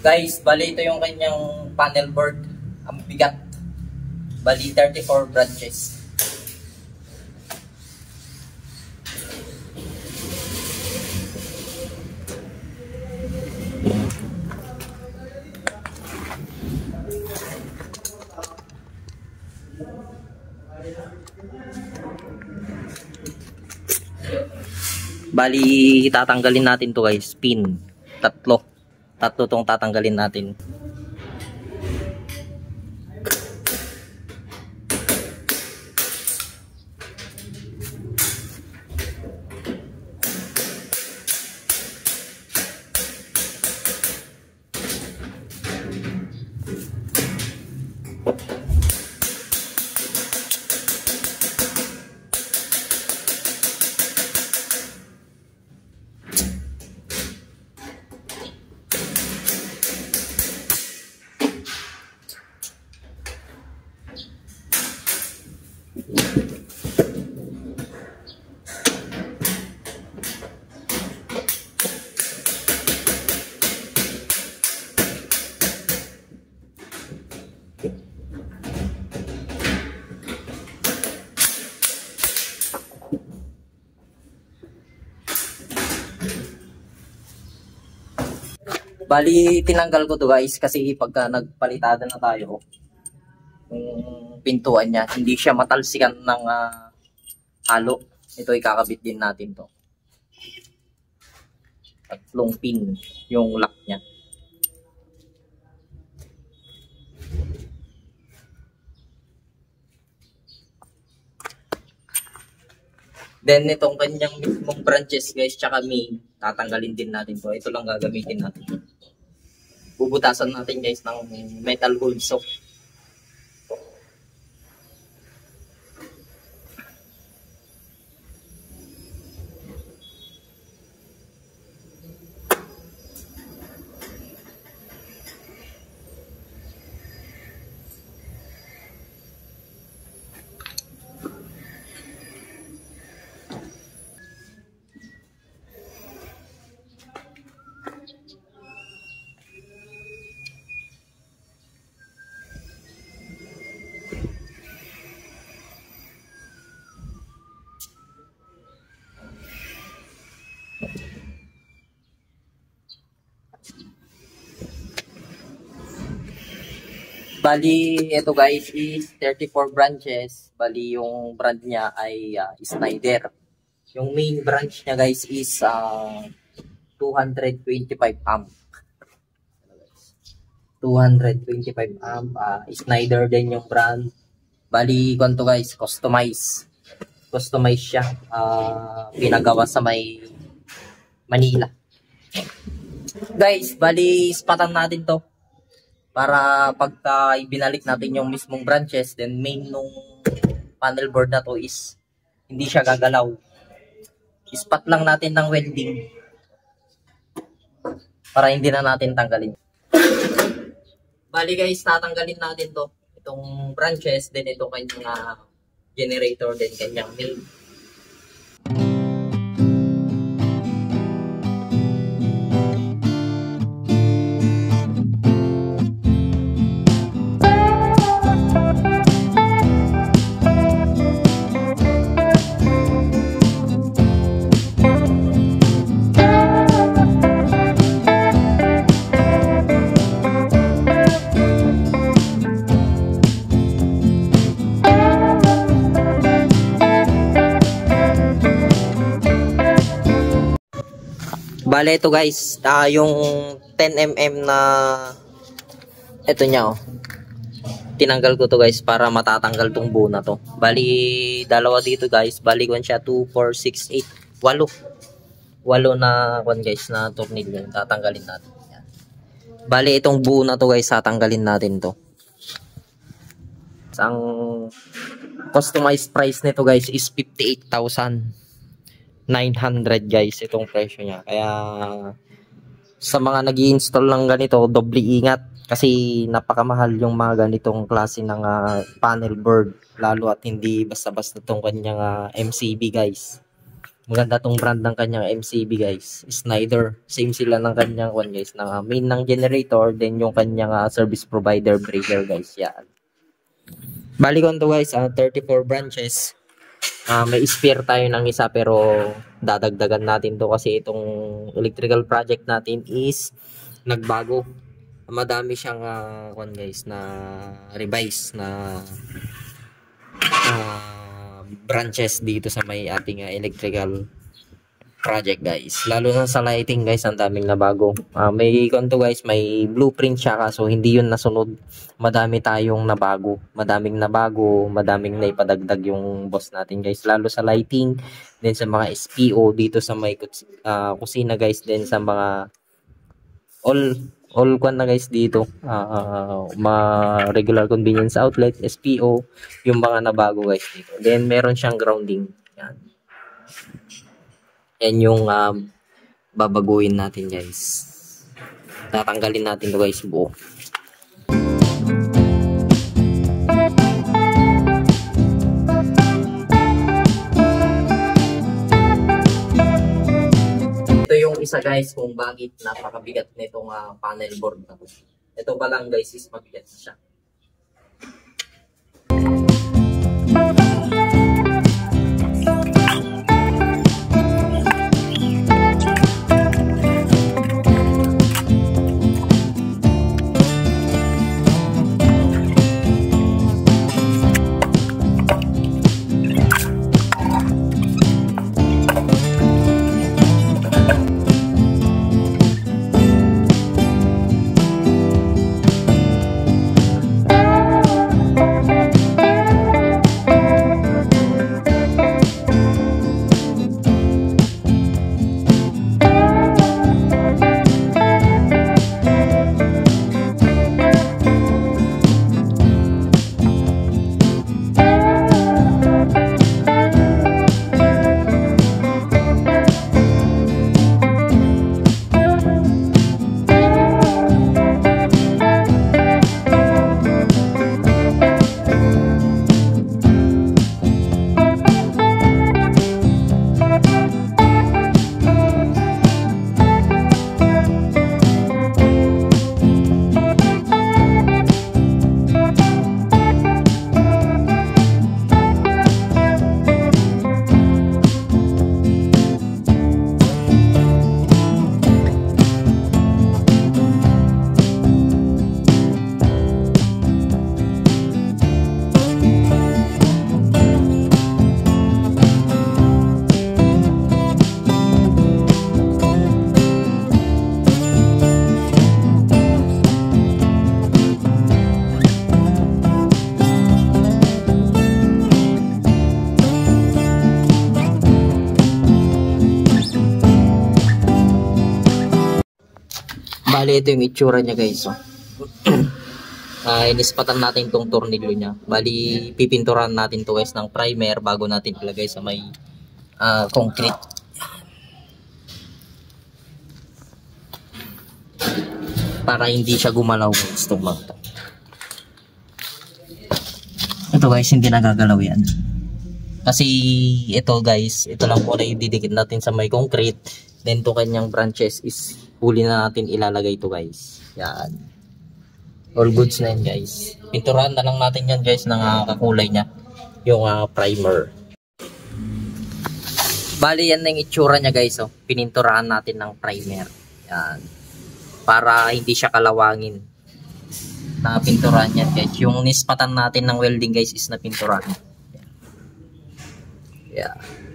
Guys, bali ito yung kanyang panel board. Ang bigat. Bali 34 branches. Bali tatanggalin natin to guys, pin. Tatlo tong tatanggalin natin. Bali, tinanggal ko to guys kasi pagka nagpalitada na tayo, yung pintuan niya, hindi siya matalsikan ng halo. Ito ikakabit din natin to. Tatlong pin yung lock niya. Then itong kanyang mismong branches guys, tsaka main, tatanggalin din natin to. Ito lang gagamitin natin. Bubutasan natin guys ng metal holso. Bali, ito guys is 34 branches. Bali, yung brand niya ay Snyder. Yung main branch niya guys is 225 amp. 225 amp. Snyder din yung brand. Bali, kwanto guys, customize. Customize siya. Pinagawa sa may Manila. Guys, bali, ispatan natin to. Para pagka ibinalik natin yung mismong branches, then main nung panel board na to is hindi siya gagalaw. Ispat lang natin ng welding para hindi na natin tanggalin. Bali guys, tatanggalin natin to. Itong branches, then itong kanyang generator, then kanyang main. Bale, ito guys, yung 10mm na ito niya, oh. Tinanggal ko to guys para matatanggal tong buo na to. Bali, dalawa dito guys. Bali, kung siya 2, 4, 6, 8, 8. 8 na, kung guys, na tornilyo. Tatanggalin natin. Yan. Bali, itong buo na to guys, tatanggalin natin to. Ang Customized price nito guys is 58,900 guys itong presyo niya. Kaya sa mga nag-i-install ng ganito, doble ingat kasi napakamahal yung mga ganitong klase ng panel board, lalo at hindi basta-basta tong kanyang MCB guys. Maganda tong brand ng kanyang MCB guys, Schneider. Same sila ng kanyang one guys, ng main ng generator, then yung kanyang service provider breaker guys. Yan. Bali ko to guys, 34 branches. May spare tayo ng isa pero dadagdagan natin to kasi itong electrical project natin is nagbago. Madami siyang guys na revise na branches dito sa may ating electrical project guys. Lalo na sa lighting guys, ang daming nabago. May konto guys, may blueprint siya kaso hindi yun nasunod. Madami tayong nabago. Madaming naipadagdag yung boss natin guys. Lalo sa lighting, then sa mga SPO dito sa may kusina guys, then sa mga all kwan na guys dito. Mga regular convenience outlet, SPO, yung mga nabago guys dito. Then meron siyang grounding. Yan. Yan yung babaguhin natin guys. Tatanggalin natin to guys buo. Ito yung isa guys kung bakit napakabigat nitong panel board na to. Ito pa lang guys is mabigat siya. Bali, ito yung itsura niya guys. Inispatan natin itong tornilyo niya. Bali, pipinturahan natin to guys ng primer bago natin ilagay sa may concrete. Para hindi siya gumalaw guys itong mga to. Ito guys, hindi nagagalaw yan. Kasi ito guys, ito lang po na ididikit natin sa may concrete. Then to kanyang branches is huli na natin ilalagay ito guys. Yan. All goods na yan guys. Pinturahan na lang natin yan guys ng kakulay niya. Yung primer. Bali yan na yung itsura niya guys. Oh. Pininturahan natin ng primer. Yan. Para hindi siya kalawangin. Napinturahan yan guys. Yung nispatan natin ng welding guys is napinturahan. Yan.